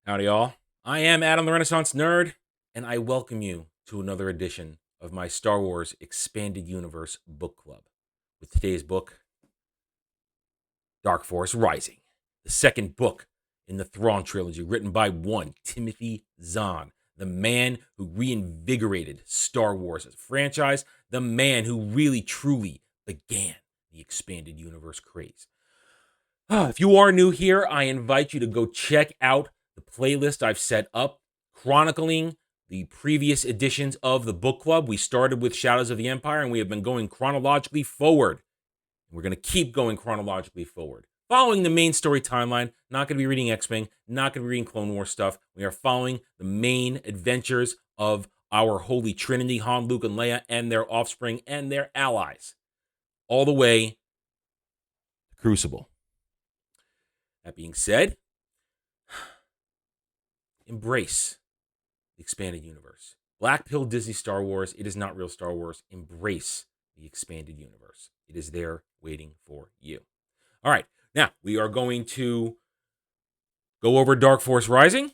Howdy, y'all. I am Adam the Renaissance Nerd, and I welcome you to another edition of my Star Wars Expanded Universe book club. With today's book, Dark Force Rising, the second book in the Thrawn Trilogy, written by one Timothy Zahn, the man who reinvigorated Star Wars as a franchise, the man who really truly began the Expanded Universe craze. If you are new here, I invite you to go check out the playlist I've set up chronicling the previous editions of the book club. We started with Shadows of the Empire, and we have been going chronologically forward. We're going to keep going chronologically forward. Following the main story timeline, not going to be reading X-Wing, not going to be reading Clone Wars stuff. We are following the main adventures of our Holy Trinity, Han, Luke, and Leia, and their offspring and their allies, all the way to Crucible. That being said, embrace the expanded universe. Black pill Disney Star Wars. It is not real Star Wars. Embrace the expanded universe. It is there waiting for you. All right. Now, we are going to go over Dark Force Rising. I'm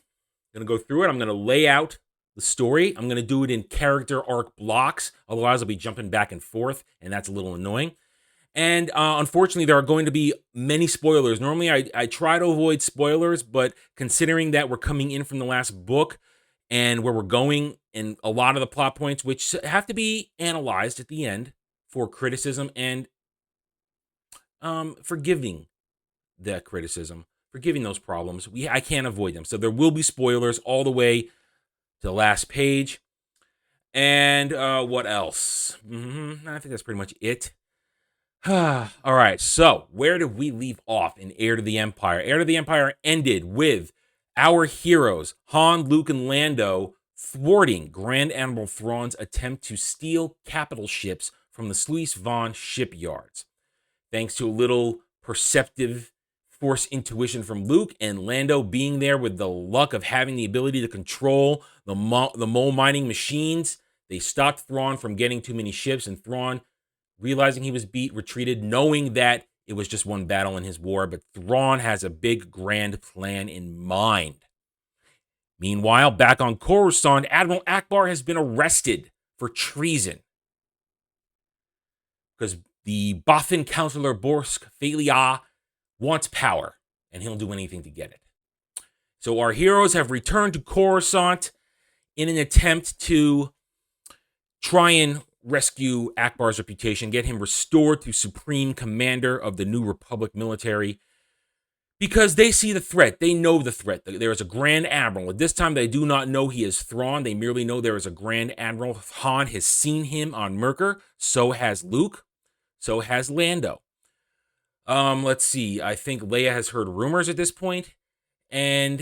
going to go through it. I'm going to lay out the story. I'm going to do it in character arc blocks. Otherwise, I'll be jumping back and forth, and that's a little annoying. And unfortunately, there are going to be many spoilers. Normally, I try to avoid spoilers, but considering that we're coming in from the last book and where we're going, and a lot of the plot points, which have to be analyzed at the end for criticism and forgiving that criticism, forgiving those problems, I can't avoid them. So there will be spoilers all the way to the last page. And what else? I think that's pretty much it. All right, so where did we leave off in Heir to the Empire? Heir to the Empire ended with our heroes, Han, Luke, and Lando, thwarting Grand Admiral Thrawn's attempt to steal capital ships from the Sluice Von shipyards. Thanks to a little perceptive Force intuition from Luke, and Lando being there with the luck of having the ability to control the mole mining machines, they stopped Thrawn from getting too many ships, and Thrawn, realizing he was beat, retreated, knowing that it was just one battle in his war, but Thrawn has a big, grand plan in mind. Meanwhile, back on Coruscant, Admiral Ackbar has been arrested for treason because the Bothan counselor Borsk Felia wants power, and he'll do anything to get it. So our heroes have returned to Coruscant in an attempt to try and rescue Ackbar's reputation, get him restored to supreme commander of the New Republic military, because they see the threat. They know the threat. There is a Grand Admiral. At this time, they do not know he is Thrawn. They merely know there is a Grand Admiral. Han has seen him on Merkur. So has Luke. So has Lando. Let's see. I think Leia has heard rumors at this point, and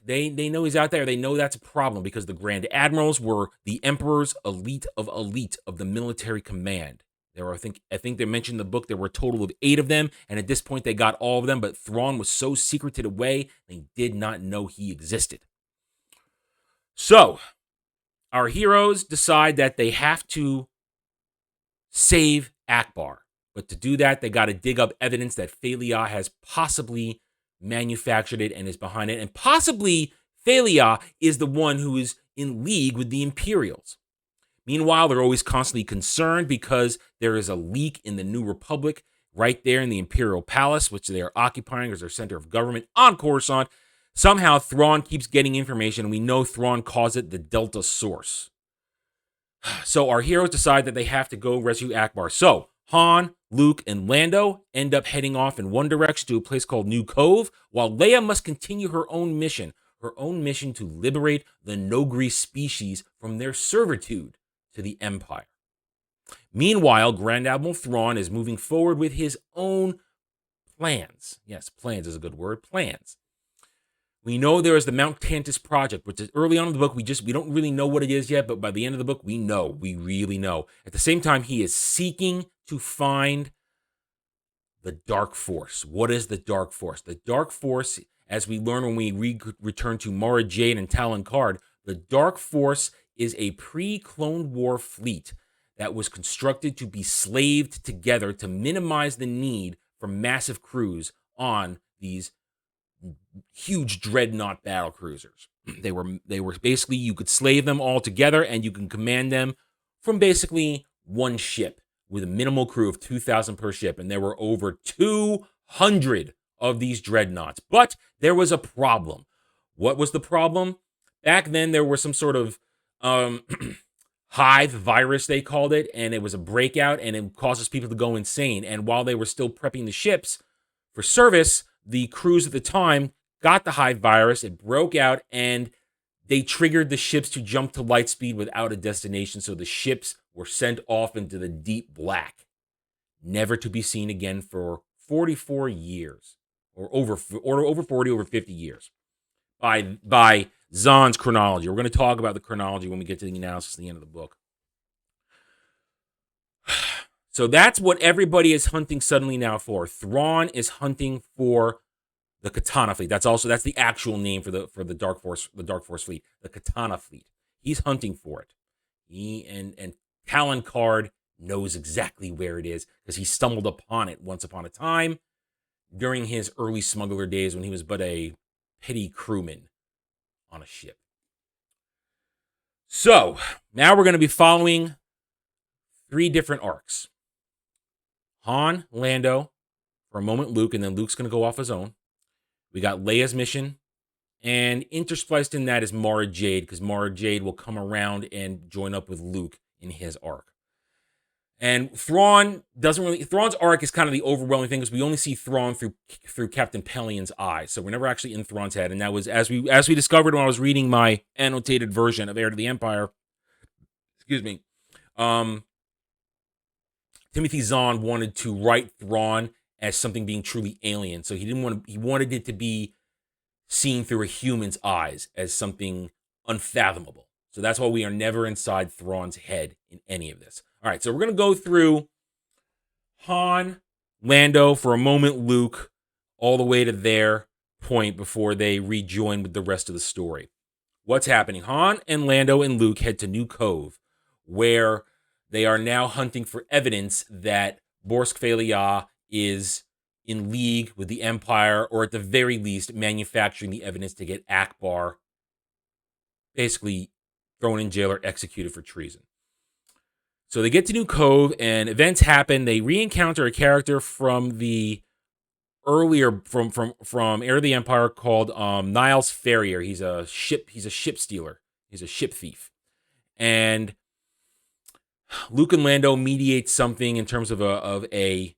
they know he's out there. They know that's a problem because the Grand Admirals were the Emperor's elite of the military command. There were, I think they mentioned in the book there were a total of 8 of them, and at this point they got all of them, but Thrawn was so secreted away they did not know he existed. So, our heroes decide that they have to save Ackbar. But to do that, they got to dig up evidence that Felia has possibly manufactured it and is behind it. And possibly Felia is the one who is in league with the Imperials. Meanwhile, they're always constantly concerned because there is a leak in the New Republic right there in the Imperial Palace, which they are occupying as their center of government on Coruscant. Somehow, Thrawn keeps getting information, and we know Thrawn calls it the Delta Source. So our heroes decide that they have to go rescue Ackbar. So Han, Luke, and Lando end up heading off in one direction to a place called New Cove, while Leia must continue her own mission to liberate the Nogri species from their servitude to the Empire. Meanwhile, Grand Admiral Thrawn is moving forward with his own plans. Yes, plans is a good word, plans. We know there is the Mount Tantus project, which is early on in the book. We don't really know what it is yet, but by the end of the book, we really know. At the same time, he is seeking to find the Dark Force. What is the Dark Force? The Dark Force, as we learn when we return to Mara Jade and Talon Card, the Dark Force is a pre-Clone War fleet that was constructed to be slaved together to minimize the need for massive crews on these huge dreadnought battle cruisers. They were basically, you could slave them all together and you can command them from basically one ship with a minimal crew of 2,000 per ship. And there were over 200 of these dreadnoughts. But there was a problem. What was the problem? Back then, there was some sort of hive virus, they called it, and it was a breakout, and it causes people to go insane. And while they were still prepping the ships for service, the crews at the time got the hive virus, it broke out, and they triggered the ships to jump to light speed without a destination, so the ships were sent off into the deep black, never to be seen again for 44 years, or over 40, over 50 years, by Zahn's chronology. We're going to talk about the chronology when we get to the analysis at the end of the book. So that's what everybody is hunting suddenly now for. Thrawn is hunting for the Katana fleet. That's the actual name for the Dark Force fleet, the Katana fleet. He's hunting for it. And Talon Card knows exactly where it is because he stumbled upon it once upon a time during his early smuggler days when he was but a petty crewman on a ship. So now we're going to be following 3 different arcs. Han, Lando, for a moment Luke, and then Luke's going to go off his own. We got Leia's mission, and interspliced in that is Mara Jade, because Mara Jade will come around and join up with Luke in his arc. And Thrawn's arc is kind of the overwhelming thing, because we only see Thrawn through Captain Pellion's eyes, so we're never actually in Thrawn's head. And that was, as we discovered when I was reading my annotated version of Heir to the Empire, Timothy Zahn wanted to write Thrawn as something being truly alien. So he wanted it to be seen through a human's eyes as something unfathomable. So that's why we are never inside Thrawn's head in any of this. All right, so we're going to go through Han, Lando, for a moment Luke, all the way to their point before they rejoin with the rest of the story. What's happening? Han and Lando and Luke head to New Cove, where they are now hunting for evidence that Borsk Felia is in league with the Empire, or at the very least, manufacturing the evidence to get Akbar basically thrown in jail or executed for treason. So they get to New Cove, and events happen. They re-encounter a character from the earlier from Heir to the Empire called Niles Ferrier. He's a ship stealer. He's a ship thief, and Luke and Lando mediate something in terms of a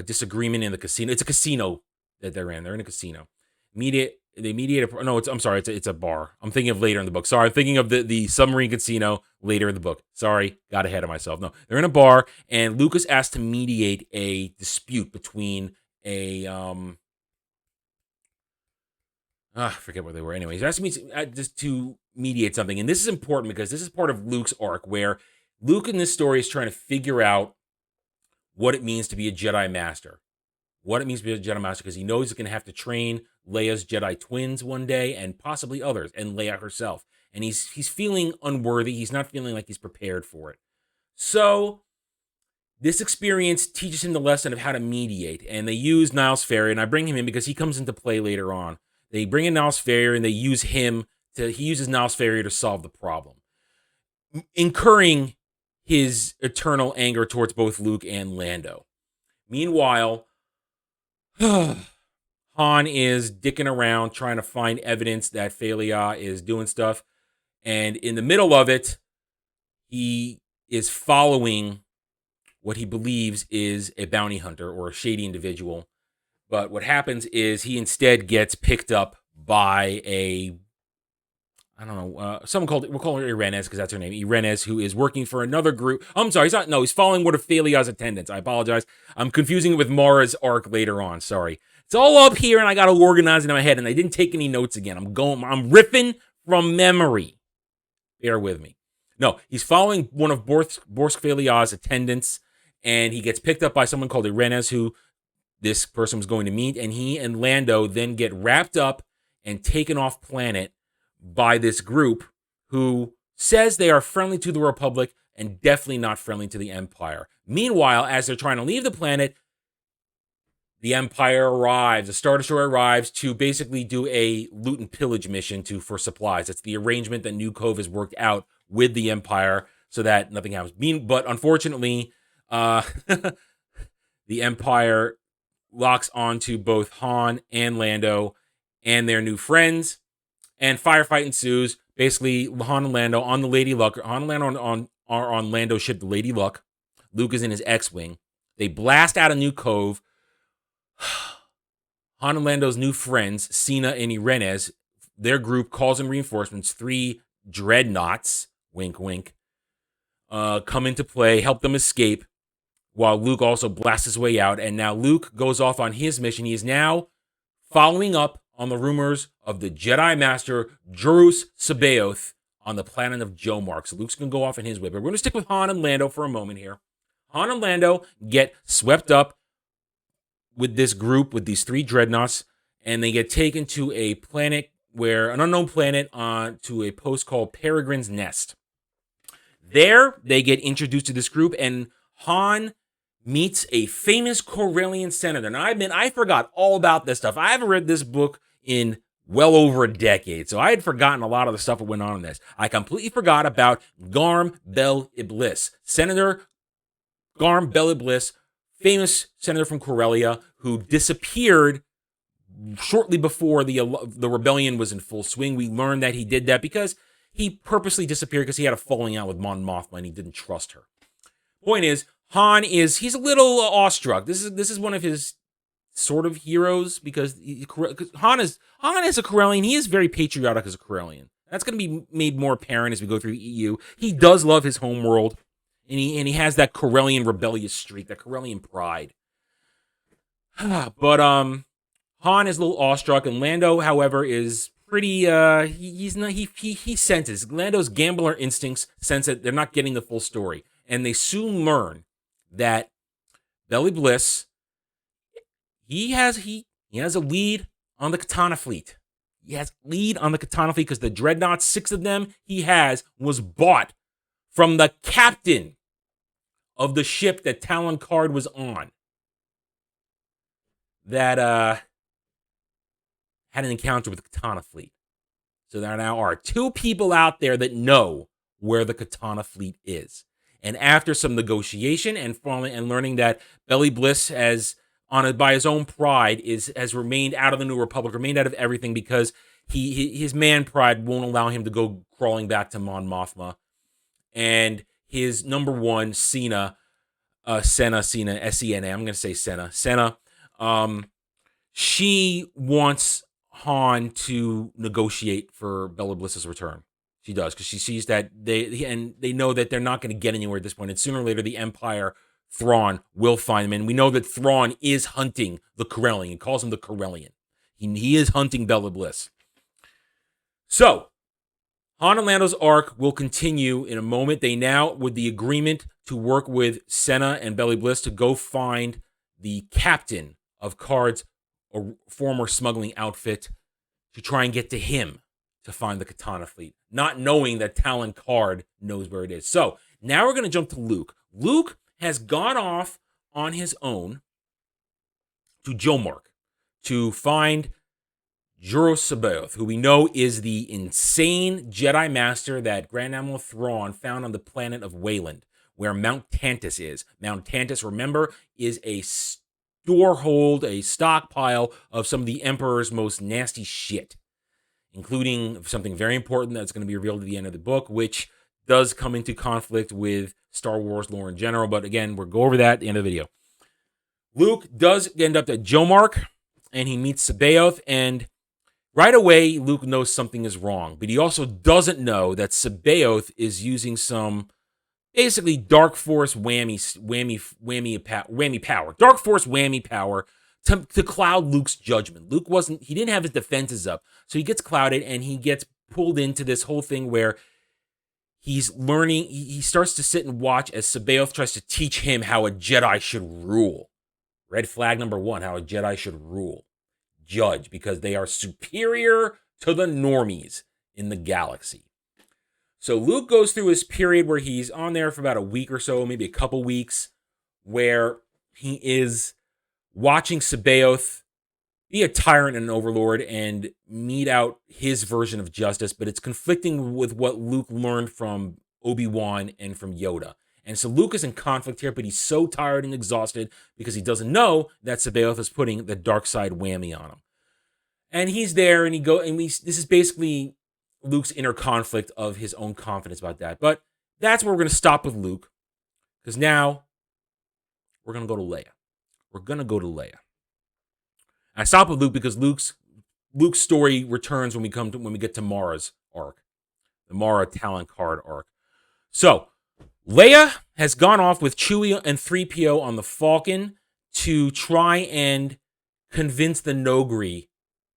disagreement in the casino. It's a casino that they're in. They're in a casino. It's a bar. I'm thinking of later in the book. Sorry, I'm thinking of the submarine casino later in the book. Sorry, got ahead of myself. No, they're in a bar, and Luke is asked to mediate a dispute between I forget where they were. Anyway, he's asking me just to mediate something, and this is important because this is part of Luke's arc, where Luke in this story is trying to figure out what it means to be a Jedi Master. What it means to be a Jedi Master, because he knows he's going to have to train Leia's Jedi twins one day, and possibly others, and Leia herself. And he's feeling unworthy. He's not feeling like he's prepared for it. So this experience teaches him the lesson of how to mediate. And they use Niles Ferrier, and I bring him in because he comes into play later on. They bring in Niles Ferrier, and he uses Niles Ferrier to solve the problem, incurring his eternal anger towards both Luke and Lando. Meanwhile, Han is dicking around trying to find evidence that Felia is doing stuff. And in the middle of it, he is following what he believes is a bounty hunter or a shady individual. But what happens is he instead gets picked up by we'll call her Irenez because that's her name. Irenez, who is working for another group. I'm sorry, he's following one of Felia's attendants. I apologize. I'm confusing it with Mara's arc later on. Sorry. It's all up here and I got to organize it in my head, and I didn't take any notes again. I'm riffing from memory. Bear with me. No, he's following one of Borsk Felia's attendants, and he gets picked up by someone called Irenez, who this person was going to meet, and he and Lando then get wrapped up and taken off planet by this group who says they are friendly to the Republic and definitely not friendly to the Empire. Meanwhile, as they're trying to leave the planet, the Empire arrives, the Star Destroyer arrives to basically do a loot and pillage mission for supplies. It's the arrangement that New Cove has worked out with the Empire so that nothing happens. But unfortunately, the Empire locks onto both Han and Lando and their new friends, and firefight ensues. Basically, Han and Lando on the Lady Luck. Han and Lando are on Lando's ship, the Lady Luck. Luke is in his X-Wing. They blast out of New Cove. Han and Lando's new friends, Cena and Irenez, their group calls in reinforcements. 3 dreadnoughts, wink, wink, come into play, help them escape, while Luke also blasts his way out. And now Luke goes off on his mission. He is now following up on the rumors of the Jedi Master Jurus Sabaoth on the planet of Jomar. So Luke's going to go off in his way. But we're going to stick with Han and Lando for a moment here. Han and Lando get swept up with this group, with these 3 dreadnoughts, and they get taken to a planet an unknown planet, to a post called Peregrine's Nest. There, they get introduced to this group, and Han meets a famous Corellian senator. Now, I forgot all about this stuff. I haven't read this book in well over a decade, so I had forgotten a lot of the stuff that went on in this. I completely forgot about Garm Bel Iblis. Senator Garm Bel Iblis, famous senator from Corellia, who disappeared shortly before the rebellion was in full swing. We learned that he did that because he purposely disappeared because he had a falling out with Mon Mothma and he didn't trust her. Point is, he's a little awestruck. This is one of his sort of heroes because Han is a Corellian. He is very patriotic as a Corellian. That's going to be made more apparent as we go through EU. He does love his homeworld, and he has that Corellian rebellious streak, that Corellian pride. But Han is a little awestruck, and Lando, however, is pretty. He senses Lando's gambler instincts sense that they're not getting the full story, and they soon learn that Belly Bliss, he has a lead on the Katana fleet. He has lead on the Katana fleet because the dreadnoughts, 6 of them was bought from the captain of the ship that Talon Card was on. That had an encounter with the Katana fleet. So there now are 2 people out there that know where the Katana fleet is. And after some negotiation and learning that Belly Bliss by his own pride has remained out of the New Republic, remained out of everything because his man pride won't allow him to go crawling back to Mon Mothma. And his number one, Cena, S-E-N-A, I'm going to say Senna, she wants Han to negotiate for Bella Bliss's return. She does, because she sees that they know that they're not going to get anywhere at this point. And sooner or later, the Empire, Thrawn, will find them. And we know that Thrawn is hunting the Corellian. He calls him the Corellian. He is hunting Bella Bliss. So, Han and Lando's arc will continue in a moment. They now, with the agreement to work with Senna and Belly Bliss to go find the captain of Card's former smuggling outfit, to try and get to him to find the Katana fleet, not knowing that Talon Card knows where it is. So now we're going to jump to Luke. Luke has gone off on his own to Jomar to find Jurus Sabaoth, who we know is the insane Jedi Master that Grand Admiral Thrawn found on the planet of Wayland, where Mount Tantus is. Mount Tantus, remember, is a storehold, a stockpile of some of the Emperor's most nasty shit, including something very important that's going to be revealed at the end of the book, which does come into conflict with Star Wars lore in general. But again, we'll go over that at the end of the video. Luke does end up at Jomar, and he meets Sabaoth, and right away, Luke knows something is wrong. But he also doesn't know that Sabaoth is using some basically Dark Force whammy power. Dark Force whammy power to cloud Luke's judgment. He didn't have his defenses up. So he gets clouded and he gets pulled into this whole thing where he's learning. He starts to sit and watch as Sabaoth tries to teach him how a Jedi should rule. Red flag number 1, how a Jedi should rule. Judge, because they are superior to the normies in the galaxy. So Luke goes through his period where he's on there for about a week or so, maybe a couple weeks, where he is watching Sabaoth be a tyrant and an overlord and mete out his version of justice, but it's conflicting with what Luke learned from Obi-Wan and from Yoda. And so Luke is in conflict here, but he's so tired and exhausted because he doesn't know that Sabaoth is putting the dark side whammy on him. And he's there, and this is basically Luke's inner conflict of his own confidence about that. But that's where we're going to stop with Luke, because now we're going to go to Leia. We're going to go to Leia. I stop with Luke because Luke's story returns when we get to Mara's arc, the Mara Talon Card arc. So Leia has gone off with Chewie and 3PO on the Falcon to try and convince the Noghri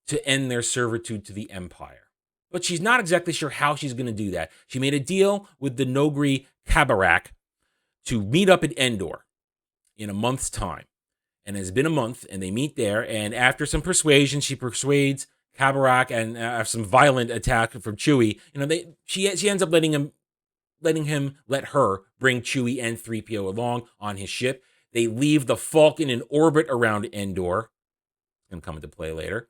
to end their servitude to the Empire. But she's not exactly sure how she's going to do that. She made a deal with the Noghri Kabarak to meet up at Endor in a month's time. And it's been a month, and they meet there, and after some persuasion, she persuades Kabarak, and after some violent attack from Chewie, she ends up letting her bring Chewie and 3PO along on his ship. They leave the Falcon in orbit around Endor. It's going to come into play later.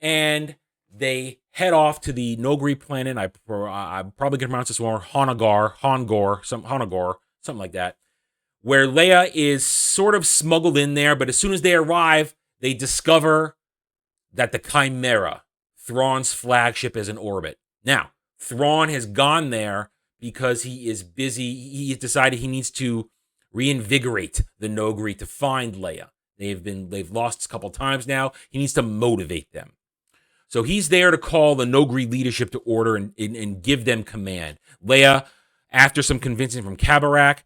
And they head off to the Noghri planet. I'm probably going to pronounce this wrong. Hongor, something like that, where Leia is sort of smuggled in there, but as soon as they arrive, they discover that the Chimera, Thrawn's flagship, is in orbit. Now, Thrawn has gone there because he is busy. He has decided he needs to reinvigorate the Noghri to find Leia. They've lost a couple times now. He needs to motivate them. So he's there to call the Noghri leadership to order and give them command. Leia, after some convincing from Kabarak,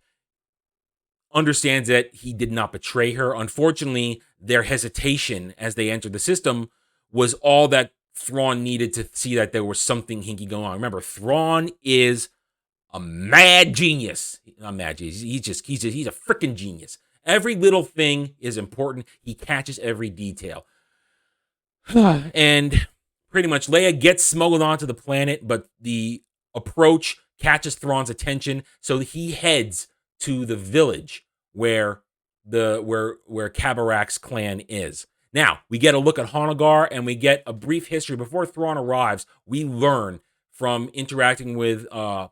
understands that he did not betray her. Unfortunately, their hesitation as they entered the system was all that Thrawn needed to see that there was something hinky going on. Remember, Thrawn is a mad genius. Not mad genius. He's a freaking genius. Every little thing is important. He catches every detail. And pretty much Leia gets smuggled onto the planet, but the approach catches Thrawn's attention, so he heads to the village where Kabarak's clan is. Now, we get a look at Honagar, and we get a brief history. Before Thrawn arrives, we learn from interacting with the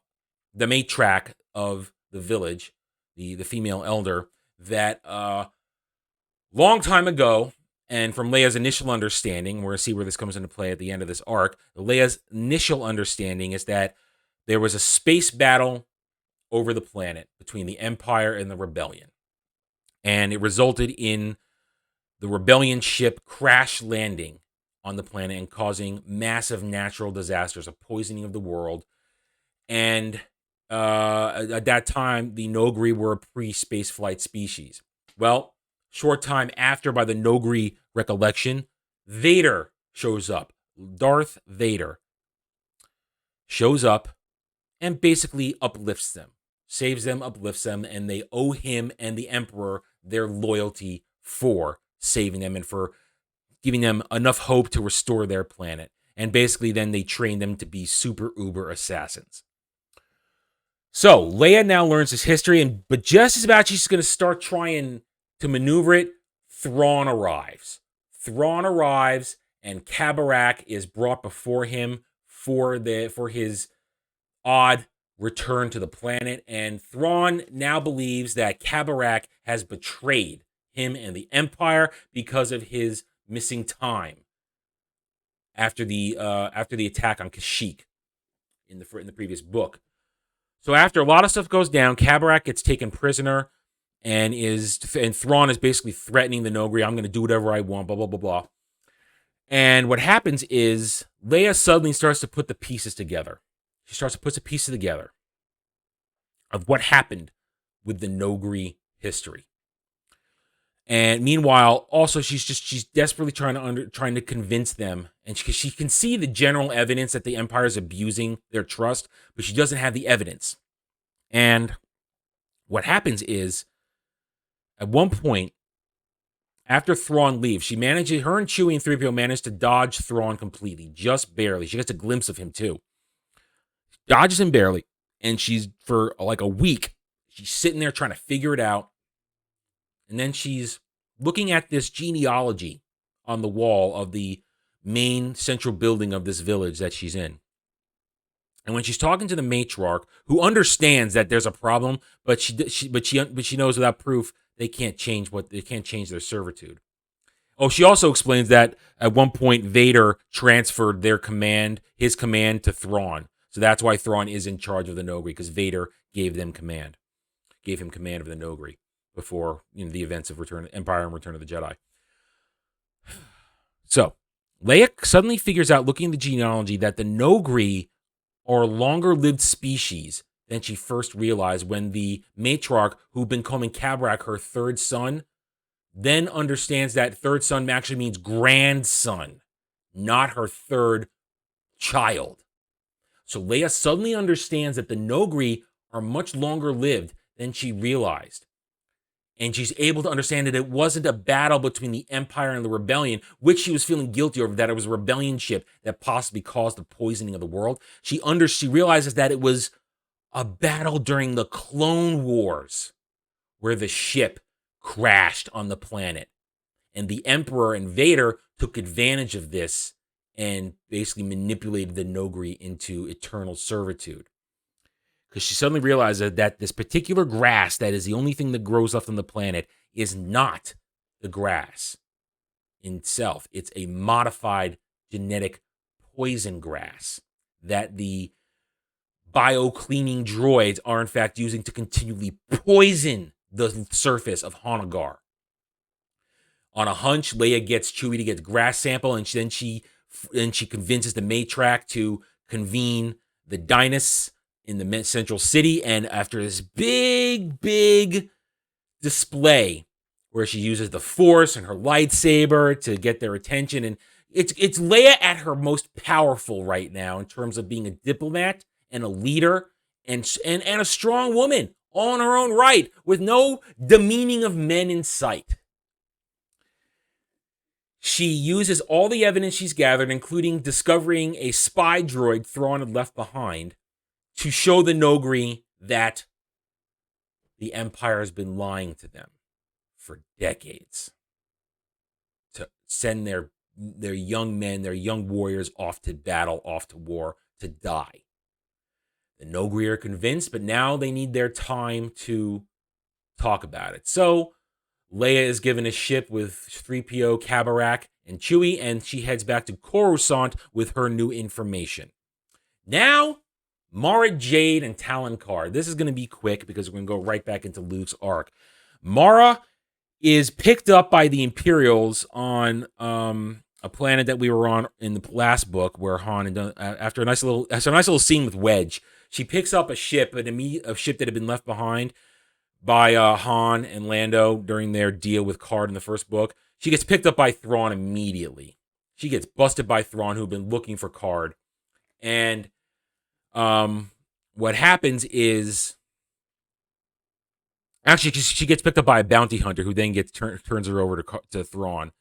matriarch of the village, the female elder, that long time ago, and from Leia's initial understanding, we're going to see where this comes into play at the end of this arc, Leia's initial understanding is that there was a space battle over the planet between the Empire and the Rebellion. And it resulted in the Rebellion ship crash landing on the planet and causing massive natural disasters, a poisoning of the world. And at that time, the Noghri were a pre-space flight species. Well, short time after, by the Noghri recollection, Vader shows up. Darth Vader shows up and basically uplifts them. Saves them, uplifts them, and they owe him and the Emperor their loyalty for saving them and for giving them enough hope to restore their planet. And basically then they train them to be super uber assassins. So Leia now learns this history, but just as about she's going to start trying to maneuver it, Thrawn arrives. And Kabarak is brought before him for his odd return to the planet, and Thrawn now believes that Kabarak has betrayed him and the Empire because of his missing time after the attack on Kashyyyk in the previous book. So after a lot of stuff goes down, Kabarak gets taken prisoner, and Thrawn is basically threatening the Noghri. I'm going to do whatever I want, blah blah blah blah. And what happens is Leia suddenly starts to put the pieces together. She starts to put the pieces together of what happened with the Noghri history. And meanwhile, also she's desperately trying to convince them, and she can see the general evidence that the Empire is abusing their trust, but she doesn't have the evidence. And what happens is, at one point, after Thrawn leaves, her and Chewie and 3PO manage to dodge Thrawn completely, just barely. She gets a glimpse of him too. Dodges him barely, and she's, for like a week, she's sitting there trying to figure it out. And then she's looking at this genealogy on the wall of the main central building of this village that she's in. And when she's talking to the matriarch, who understands that there's a problem, but she knows without proof they can't change their servitude. Oh, she also explains that at one point Vader transferred his command to Thrawn. So that's why Thrawn is in charge of the Noghri, because Vader gave him command of the Noghri before the events of Empire and Return of the Jedi. So Leia suddenly figures out, looking at the genealogy, that the Noghri are a longer-lived species than she first realized when the matriarch, who'd been calling Cabrak her third son, then understands that third son actually means grandson, not her third child. So Leia suddenly understands that the Noghri are much longer lived than she realized. And she's able to understand that it wasn't a battle between the Empire and the Rebellion, which she was feeling guilty over, that it was a rebellion ship that possibly caused the poisoning of the world. She realizes that it was a battle during the Clone Wars, where the ship crashed on the planet. And the Emperor and Vader took advantage of this and basically manipulated the Noghri into eternal servitude. Because she suddenly realizes that this particular grass that is the only thing that grows left on the planet is not the grass in itself. It's a modified genetic poison grass that the bio-cleaning droids are in fact using to continually poison the surface of Hanagar. On a hunch, Leia gets Chewie to get the grass sample, and then she convinces the matriarch to convene the Dynas in the central city, and after this big display where she uses the Force and her lightsaber to get their attention, and it's Leia at her most powerful right now in terms of being a diplomat and a leader and a strong woman all in her own right, with no demeaning of men in sight. She uses all the evidence she's gathered, including discovering a spy droid Thrawn had left behind, to show the Noghri that the Empire has been lying to them for decades, to send their young men, their young warriors off to battle, off to war, to die. The Noghri are convinced, but now they need their time to talk about it. So Leia is given a ship with 3PO, Cabrak, and Chewie, and she heads back to Coruscant with her new information. Now, Mara Jade and Talon Karrde. This is going to be quick because we're going to go right back into Luke's arc. Mara is picked up by the Imperials on a planet that we were on in the last book, where Han, and after a nice little scene with Wedge, she picks up a ship that had been left behind by Han and Lando during their deal with Karrde in the first book. She gets picked up by Thrawn immediately. She gets busted by Thrawn, who've been looking for Karrde. And what happens is, actually, she gets picked up by a bounty hunter, who then turns her over to Thrawn.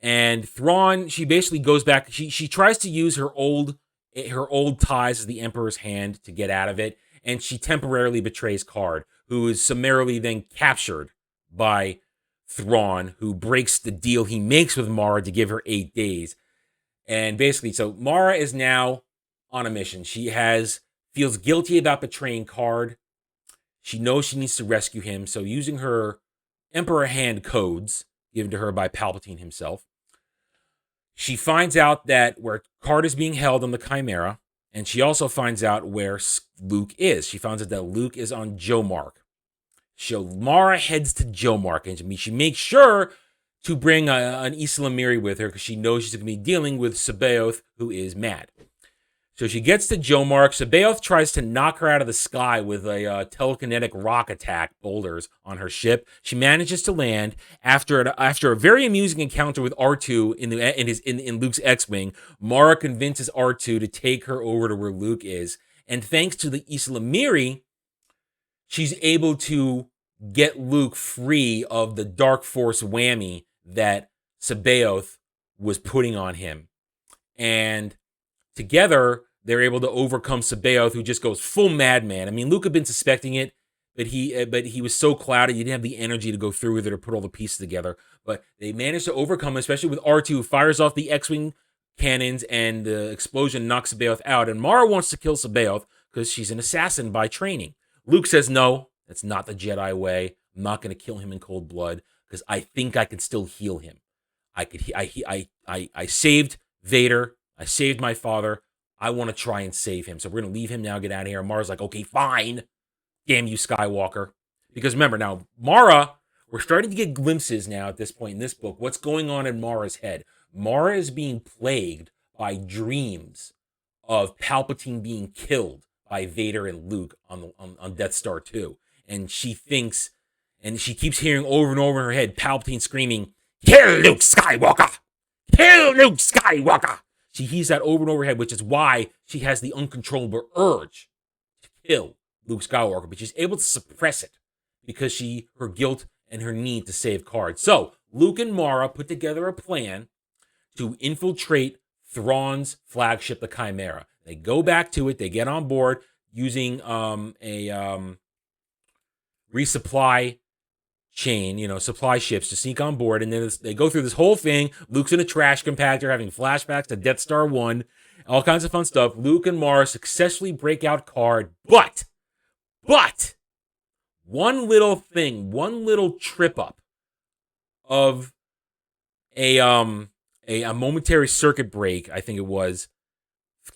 And Thrawn, she basically goes back. She tries to use her old ties as the Emperor's hand to get out of it, and she temporarily betrays Karrde, who is summarily then captured by Thrawn, who breaks the deal he makes with Mara to give her 8 days. And basically, so Mara is now on a mission. She feels guilty about betraying Karrde. She knows she needs to rescue him, so using her Emperor hand codes given to her by Palpatine himself, she finds out that where Karrde is being held on the Chimera, and she also finds out where Luke is. She finds out that Luke is on Jomark. So Mara heads to Jomark, and she makes sure to bring an Isla Miri with her, because she knows she's going to be dealing with Sabaoth, who is mad. So she gets to Jomark. Sabaoth tries to knock her out of the sky with a telekinetic rock attack boulders on her ship. She manages to land after a very amusing encounter with R2 in Luke's X-wing. Mara convinces R2 to take her over to where Luke is, and thanks to the Isla Miri, she's able to get Luke free of the Dark Force whammy that Sabaoth was putting on him, and together they're able to overcome Sabaoth, who just goes full madman. I mean, Luke had been suspecting it. but he was so clouded, he didn't have the energy to go through with it or put all the pieces together. But they managed to overcome, especially with R2, who fires off the X-Wing cannons, and the explosion knocks Sabaoth out. And Mara wants to kill Sabaoth because she's an assassin by training. Luke says, no, that's not the Jedi way. I'm not going to kill him in cold blood because I think I can still heal him. I saved Vader. I saved my father. I want to try and save him. So we're going to leave him now, get out of here. And Mara's like, okay, fine. Damn you, Skywalker. Because remember, now, Mara, we're starting to get glimpses now at this point in this book. What's going on in Mara's head? Mara is being plagued by dreams of Palpatine being killed by Vader and Luke on Death Star 2. And she thinks, and she keeps hearing over and over in her head, Palpatine screaming, kill Luke Skywalker! Kill Luke Skywalker! She hears that over and over her head, which is why she has the uncontrollable urge to kill Luke Skywalker, but she's able to suppress it because her guilt and her need to save Card. So Luke and Mara put together a plan to infiltrate Thrawn's flagship, the Chimera. They go back to it. They get on board using a resupply chain, supply ships to sneak on board. And then they go through this whole thing. Luke's in a trash compactor having flashbacks to Death Star 1. All kinds of fun stuff. Luke and Mara successfully break out Card. But one little thing, one little trip up of a momentary circuit break, I think it was,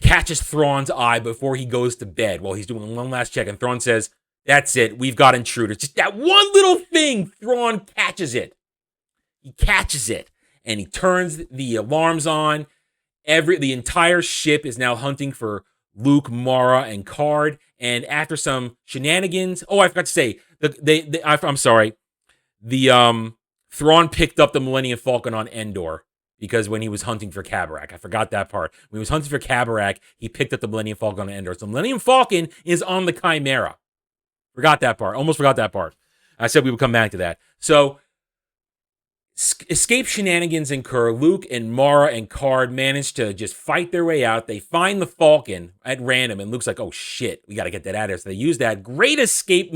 catches Thrawn's eye before he goes to bed while he's doing one last check. And Thrawn says, that's it, we've got intruders. Just that one little thing, Thrawn catches it. He catches it, and he turns the alarms on. The entire ship is now hunting for Luke, Mara, and Card. And after some shenanigans, I forgot to say, I'm sorry, Thrawn picked up the Millennium Falcon on Endor. Because when he was hunting for Kabarak, I forgot that part. When he was hunting for Kabarak, he picked up the Millennium Falcon on Endor. So Millennium Falcon is on the Chimera. Forgot that part. Almost forgot that part. I said we would come back to that. So, escape shenanigans incur. Luke and Mara and Card manage to just fight their way out. They find the Falcon at random, and Luke's like, oh shit, we got to get that out of here. So they use that great escape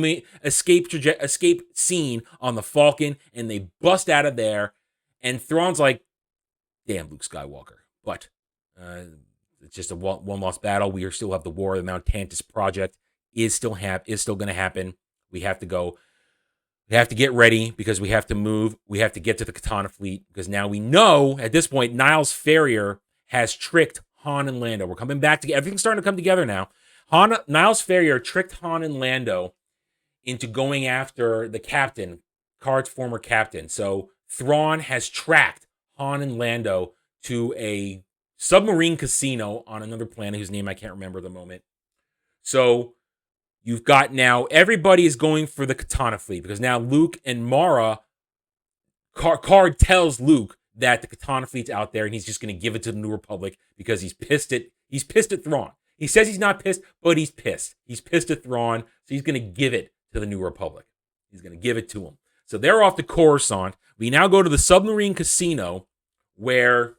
scene on the Falcon, and they bust out of there. And Thrawn's like, damn, Luke Skywalker. But it's just a one-lost battle. We still have the War of the Mount Tantus project is still going to happen. We have to go. We have to get ready because we have to move. We have to get to the Katana fleet because now we know at this point Niles Ferrier has tricked Han and Lando. We're coming back together. Everything's starting to come together now. Niles Ferrier tricked Han and Lando into going after the captain, Card's former captain. So Thrawn has tracked Han and Lando to a submarine casino on another planet whose name I can't remember at the moment. So you've got now everybody is going for the Katana fleet because now Luke and Mara, Card tells Luke that the Katana fleet's out there and he's just going to give it to the New Republic because he's pissed at Thrawn. He says he's not pissed, but he's pissed. He's pissed at Thrawn, so he's going to give it to the New Republic. He's going to give it to him. So they're off to Coruscant. We now go to the submarine casino where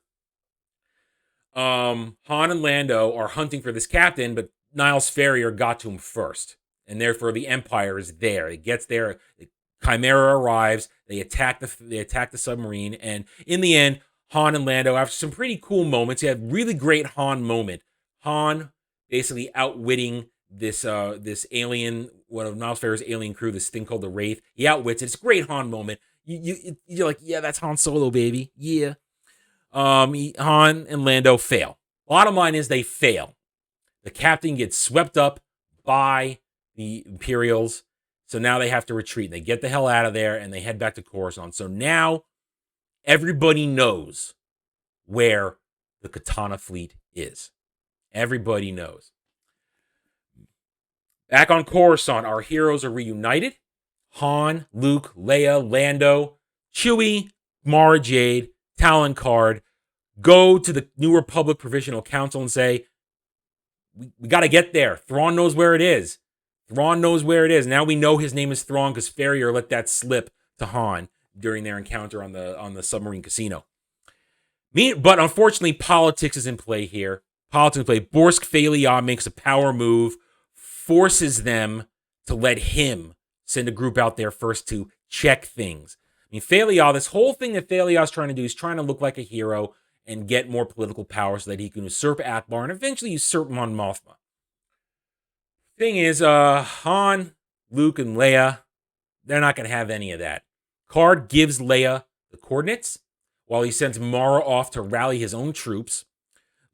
Han and Lando are hunting for this captain, but Niles Ferrier got to him first. And therefore the Empire is there. It gets there. The Chimera arrives. They attack the submarine. And in the end, Han and Lando, after some pretty cool moments, you have really great Han moment. Han basically outwitting this alien, one of Niles Ferrier's alien crew, this thing called the Wraith. He outwits it. It's a great Han moment. You're like, yeah, that's Han Solo, baby. Yeah. Han and Lando fail. Bottom line is they fail. The captain gets swept up by the Imperials. So now they have to retreat. They get the hell out of there and they head back to Coruscant. So now everybody knows where the Katana fleet is. Everybody knows. Back on Coruscant, our heroes are reunited. Han, Luke, Leia, Lando, Chewie, Mara Jade, Talon Card go to the New Republic Provisional Council and say, we got to get there. Thrawn knows where it is. Thrawn knows where it is. Now we know his name is Thrawn because Ferrier let that slip to Han during their encounter on the submarine casino. But unfortunately, politics is in play here. Politics in play. Borsk Fey'lya makes a power move, forces them to let him send a group out there first to check things. I mean, Failure, this whole thing that Failure is trying to do is trying to look like a hero and get more political power so that he can usurp Akbar and eventually usurp Mon Mothma. Thing is, Han, Luke, and Leia, they're not going to have any of that. Card gives Leia the coordinates while he sends Mara off to rally his own troops.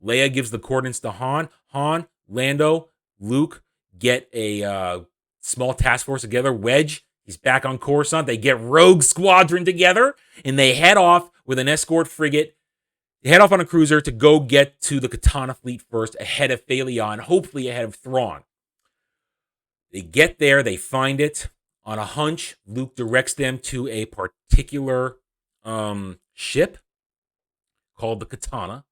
Leia gives the coordinates to Han. Han, Lando, Luke get a small task force together. Wedge, he's back on Coruscant. They get Rogue Squadron together, and they head off with an escort frigate. They head off on a cruiser to go get to the Katana fleet first, ahead of Failure and hopefully ahead of Thrawn. They get there, they find it. On a hunch, Luke directs them to a particular ship called the Katana.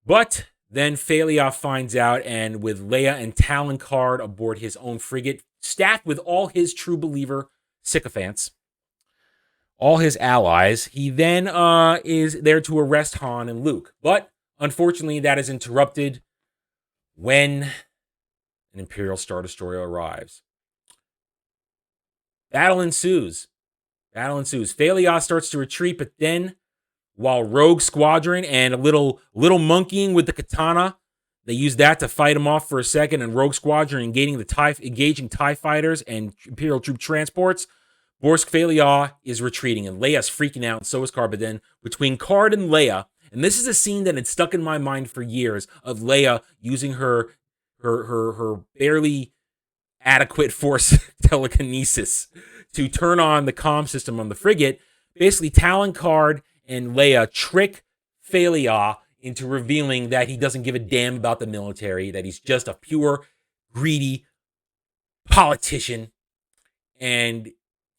But then Failure finds out, and with Leia and Talon Card aboard his own frigate, staffed with all his true believer sycophants, all his allies, he then is there to arrest Han and Luke. But unfortunately, that is interrupted when an Imperial Star Destroyer arrives. Battle ensues. Failure starts to retreat, but then, while Rogue Squadron and a little monkeying with the Katana, they use that to fight him off for a second, and Rogue Squadron engaging TIE fighters and Imperial troop transports, Borsk Failure is retreating, and Leia's freaking out, and so is Card. But then, between Card and Leia, and this is a scene that had stuck in my mind for years, of Leia using her barely adequate force telekinesis to turn on the comm system on the frigate. Basically, Talon Card and Leia trick Failure into revealing that he doesn't give a damn about the military, that he's just a pure, greedy politician, and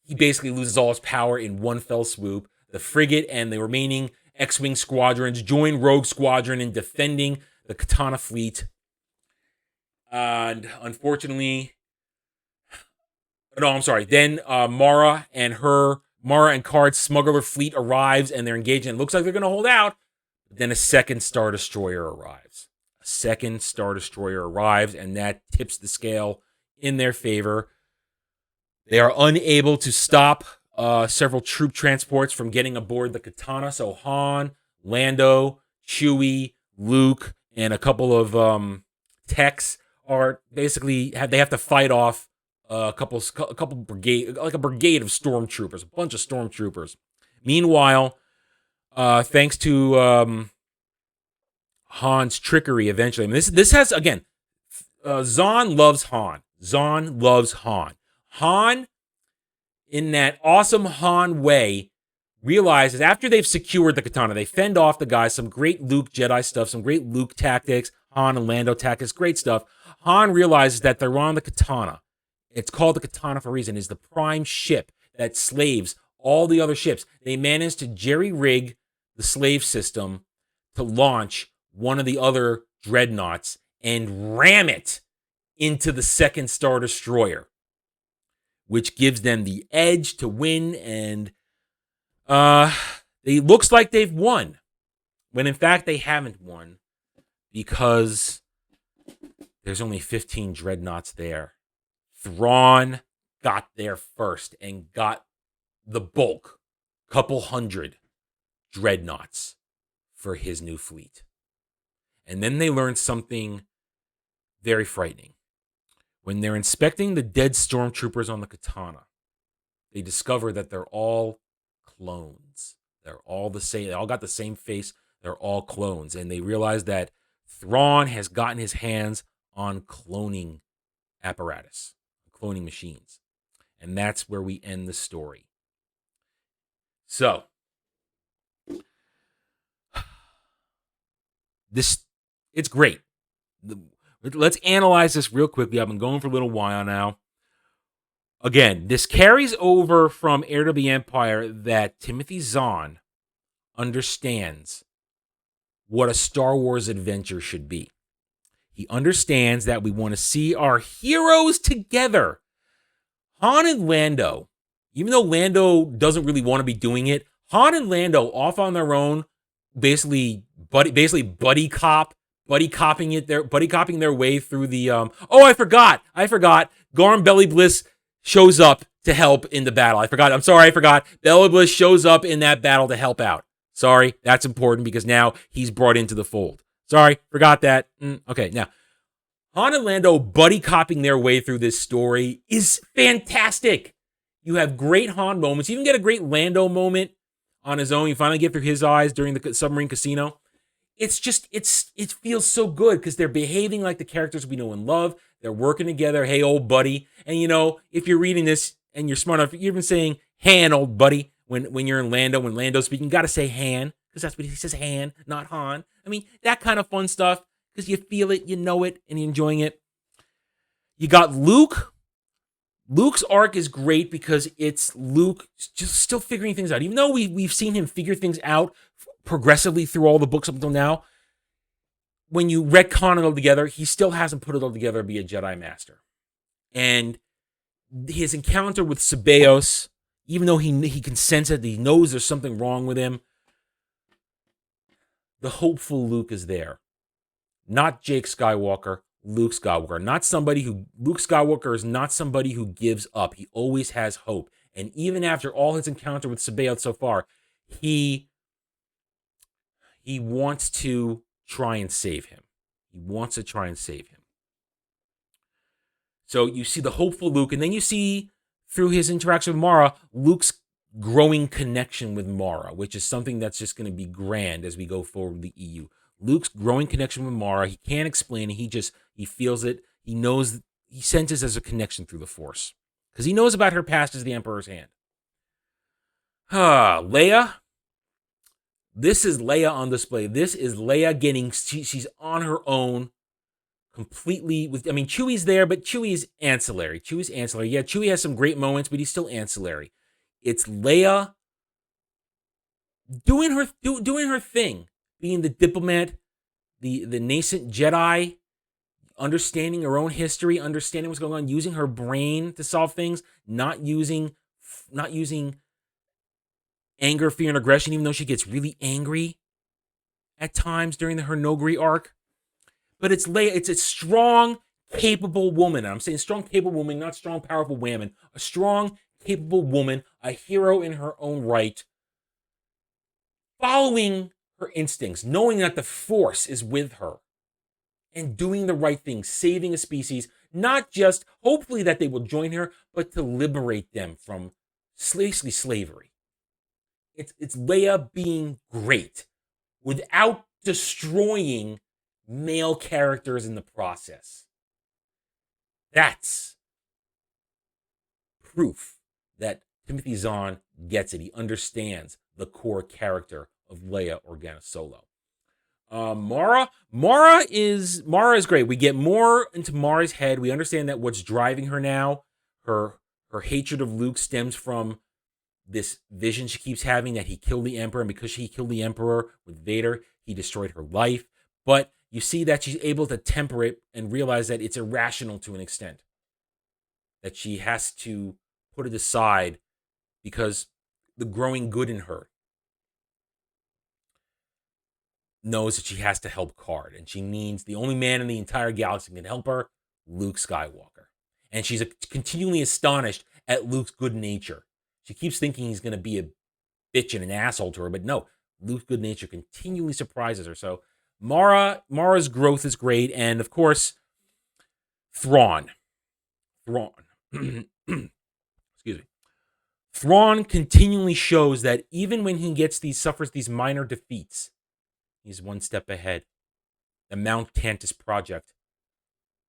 he basically loses all his power in one fell swoop. The frigate and the remaining X-Wing squadrons join Rogue Squadron in defending the Katana fleet. And unfortunately, Then Mara and Card's smuggler fleet arrives, and they're engaging. It looks like they're going to hold out. But then a second Star Destroyer arrives. And that tips the scale in their favor. They are unable to stop several troop transports from getting aboard the Katana. So Han, Lando, Chewie, Luke, and a couple of techs are basically they have to fight off a couple brigade, like a brigade of stormtroopers, a bunch of stormtroopers. Meanwhile, thanks to Han's trickery, eventually, I mean, this has again, Zahn loves Han. Han, in that awesome Han way, realizes after they've secured the Katana, they fend off the guys, some great Luke Jedi stuff, some great Luke tactics, Han and Lando tactics, great stuff. Han realizes that they're on the Katana. It's called the Katana for a reason. It's the prime ship that slaves all the other ships. They managed to jerry-rig the slave system to launch one of the other dreadnoughts and ram it into the second Star Destroyer, which gives them the edge to win, and it looks like they've won, when in fact they haven't won, because there's only 15 dreadnoughts there. Thrawn got there first and got the bulk, couple hundred dreadnoughts for his new fleet. And then they learned something very frightening. When they're inspecting the dead stormtroopers on the Katana, they discover that they're all clones. They're all the same. They all got the same face. They're all clones. And they realize that Thrawn has gotten his hands on cloning apparatus, cloning machines. And that's where we end the story. So, it's great. Let's analyze this real quickly. I've been going for a little while now. Again, this carries over from Heir to the Empire that Timothy Zahn understands what a Star Wars adventure should be. He understands that we want to see our heroes together. Han and Lando, even though Lando doesn't really want to be doing it, Han and Lando off on their own, basically buddy cop, buddy copying their way through the oh, I forgot. Garm Belly Bliss shows up to help in the battle. I forgot. Belly Bliss shows up in that battle to help out. Sorry, that's important because now he's brought into the fold. Sorry, forgot that. Okay, now Han and Lando buddy copying their way through this story is fantastic. You have great Han moments. You even get a great Lando moment on his own. You finally get through his eyes during the submarine casino. It feels so good because they're behaving like the characters we know and love. They're working together. Hey, old buddy. And if you're reading this and you're smart enough, you're even saying Han, old buddy, when you're in Lando, when Lando's speaking, you got to say Han because that's what he says, Han, not Han. I mean, that kind of fun stuff because you feel it, you know it, and you're enjoying it. You got Luke. Luke's arc is great because it's Luke just still figuring things out. Even though we've seen him figure things out progressively through all the books up until now, when you retcon it all together, he still hasn't put it all together to be a Jedi Master. And his encounter with Ceballos, even though he can sense it, he knows there's something wrong with him, the hopeful Luke is there. Not Jake Skywalker, Luke Skywalker. Luke Skywalker is not somebody who gives up. He always has hope. And even after all his encounter with Ceballos so far, he wants to try and save him. So you see the hopeful Luke, and then you see through his interaction with Mara, Luke's growing connection with Mara, which is something that's just going to be grand as we go forward with the EU. Luke's growing connection with Mara, he can't explain it. He feels it. He knows, he senses as a connection through the Force because he knows about her past as the Emperor's hand. Leia. This is Leia on display. This is Leia she's on her own completely. Chewie's there, but Chewie's ancillary. Yeah, Chewie has some great moments, but he's still ancillary. It's Leia doing her thing, being the diplomat, the nascent Jedi, understanding her own history, understanding what's going on, using her brain to solve things, not using anger, fear, and aggression, even though she gets really angry at times during her Nogri arc. But it's Leia. It's a strong, capable woman. And I'm saying strong, capable woman, not strong, powerful woman. A strong, capable woman, a hero in her own right, following her instincts, knowing that the Force is with her, and doing the right thing, saving a species, not just hopefully that they will join her, but to liberate them from slavery. It's Leia being great without destroying male characters in the process. That's proof that Timothy Zahn gets it. He understands the core character of Leia Organa Solo. Mara is great. We get more into Mara's head. We understand that what's driving her now, her hatred of Luke stems from this vision she keeps having that he killed the Emperor, and because he killed the Emperor with Vader, he destroyed her life. But you see that she's able to temper it and realize that it's irrational to an extent. That she has to put it aside because the growing good in her knows that she has to help Card, and she needs the only man in the entire galaxy that can help her, Luke Skywalker. And she's continually astonished at Luke's good nature. She keeps thinking he's going to be a bitch and an asshole to her, but no, Luke's good nature continually surprises her. So Mara's growth is great, and of course, Thrawn. Excuse me. Thrawn continually shows that even when he suffers these minor defeats, he's one step ahead. The Mount Tantus Project,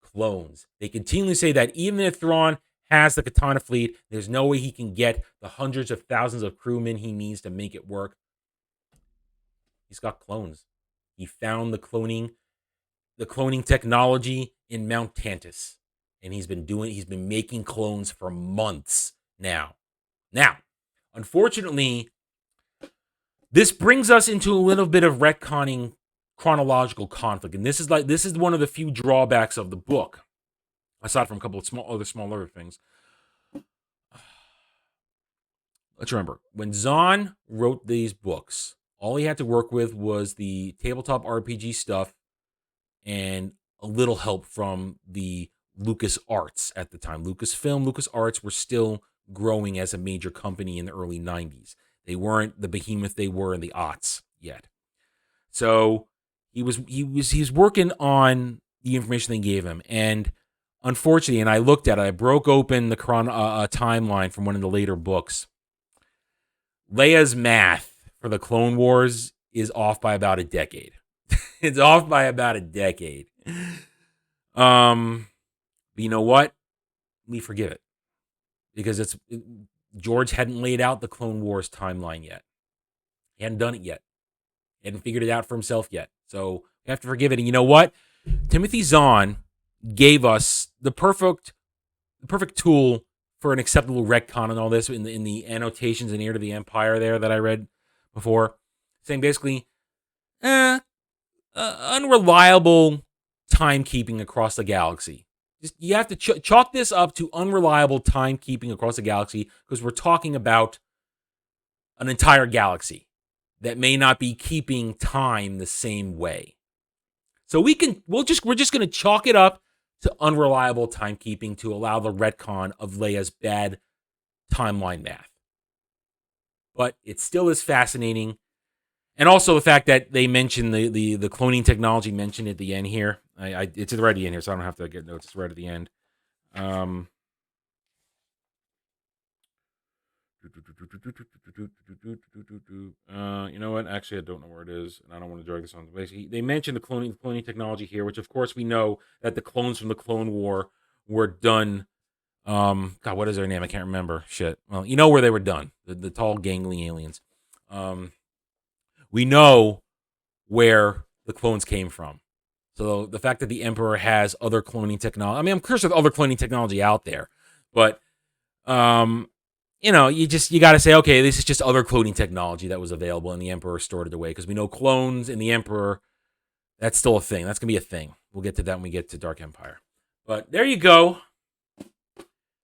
clones. They continually say that even if Thrawn has the Katana fleet, there's no way he can get the hundreds of thousands of crewmen he needs to make it work. He's got clones. He found the cloning technology in Mount Tantus, and he's been making clones for months now. Now, unfortunately, this brings us into a little bit of retconning chronological conflict, and this is one of the few drawbacks of the book, aside from a couple of smaller things. Let's remember, when Zahn wrote these books, all he had to work with was the tabletop RPG stuff and a little help from the Lucas Arts at the time. Lucasfilm, Lucas Arts were still growing as a major company in the early 90s. They weren't the behemoth they were in the aughts yet. So he was working on the information they gave him, and unfortunately, and I looked at it, I broke open the timeline from one of the later books. Leia's math for the Clone Wars is off by about a decade. It's off by about a decade. But you know what? We forgive it because George hadn't laid out the Clone Wars timeline yet. He hadn't done it yet. He hadn't figured it out for himself yet. So we have to forgive it. And you know what? Timothy Zahn gave us the perfect tool for an acceptable retcon and all this in the annotations in Heir to the Empire there that I read before, saying basically, unreliable timekeeping across the galaxy. You have to chalk this up to unreliable timekeeping across the galaxy because we're talking about an entire galaxy that may not be keeping time the same way. So we're just going to chalk it up to unreliable timekeeping to allow the retcon of Leia's bad timeline math. But it still is fascinating. And also the fact that they mentioned the cloning technology mentioned at the end here. It's right at the end here, so I don't have to get notes. It's right at the end. You know what? Actually, I don't know where it is, and I don't want to drag this on. Basically, they mentioned the cloning technology here, which of course we know that the clones from the Clone War were done. God, what is their name? I can't remember. Shit. Well, you know where they were done. The tall, gangly aliens. We know where the clones came from. So the fact that the Emperor has other cloning technology, I mean, I'm curious with other cloning technology out there, but you know, you got to say, okay, this is just other cloning technology that was available and the Emperor stored it away because we know clones and the Emperor, that's still a thing. That's gonna be a thing. We'll get to that when we get to Dark Empire. But there you go.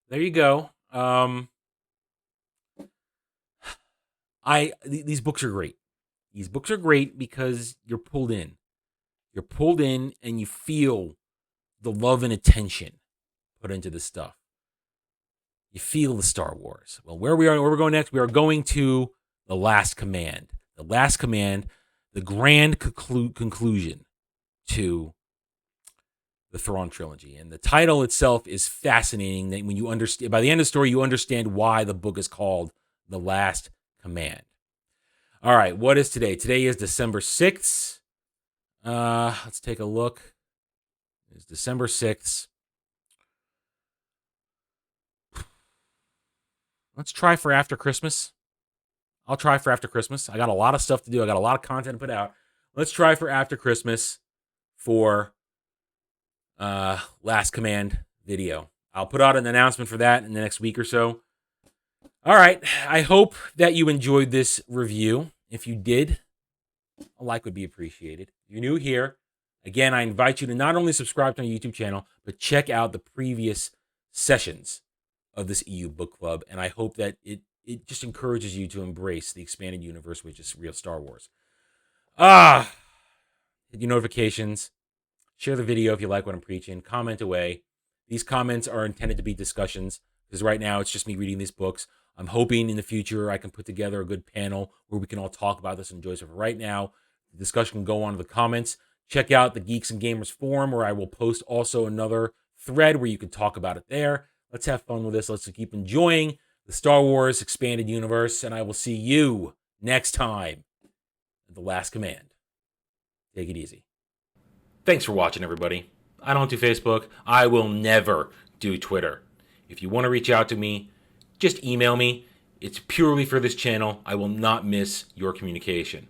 There you go. These books are great. These books are great because you're pulled in. You're pulled in and you feel the love and attention put into this stuff. You feel the Star Wars. Well, where we're going next, we are going to The Last Command. The Last Command, the grand conclusion to the Thrawn Trilogy. And the title itself is fascinating. That when you understand, by the end of the story, you understand why the book is called The Last Command. All right, what is today? Today is December 6th. Let's take a look. It's December 6th. Let's try for after Christmas. I'll try for after Christmas. I got a lot of stuff to do. I got a lot of content to put out. Let's try for after Christmas for Last Command video. I'll put out an announcement for that in the next week or so. All right. I hope that you enjoyed this review. If you did, a like would be appreciated. If you're new here, again, I invite you to not only subscribe to my YouTube channel, but check out the previous sessions of this EU book club. And I hope that it just encourages you to embrace the expanded universe, which is real Star Wars. Hit your notifications. Share the video if you like what I'm preaching. Comment away. These comments are intended to be discussions because right now it's just me reading these books. I'm hoping in the future I can put together a good panel where we can all talk about this and enjoy it. So for right now, the discussion can go on to the comments. Check out the Geeks and Gamers forum where I will post also another thread where you can talk about it there. Let's have fun with this. Let's keep enjoying the Star Wars expanded universe, and I will see you next time at The Last Command. Take it easy. Thanks for watching, everybody. I don't do Facebook. I will never do Twitter. If you want to reach out to me, just email me. It's purely for this channel. I will not miss your communication.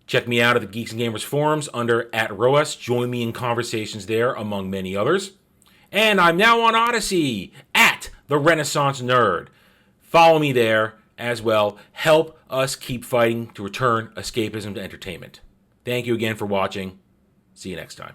Check me out at the Geeks and Gamers forums under @ROAS. Join me in conversations there, among many others. And I'm now on Odyssey @The Renaissance Nerd. Follow me there as well. Help us keep fighting to return escapism to entertainment. Thank you again for watching. See you next time.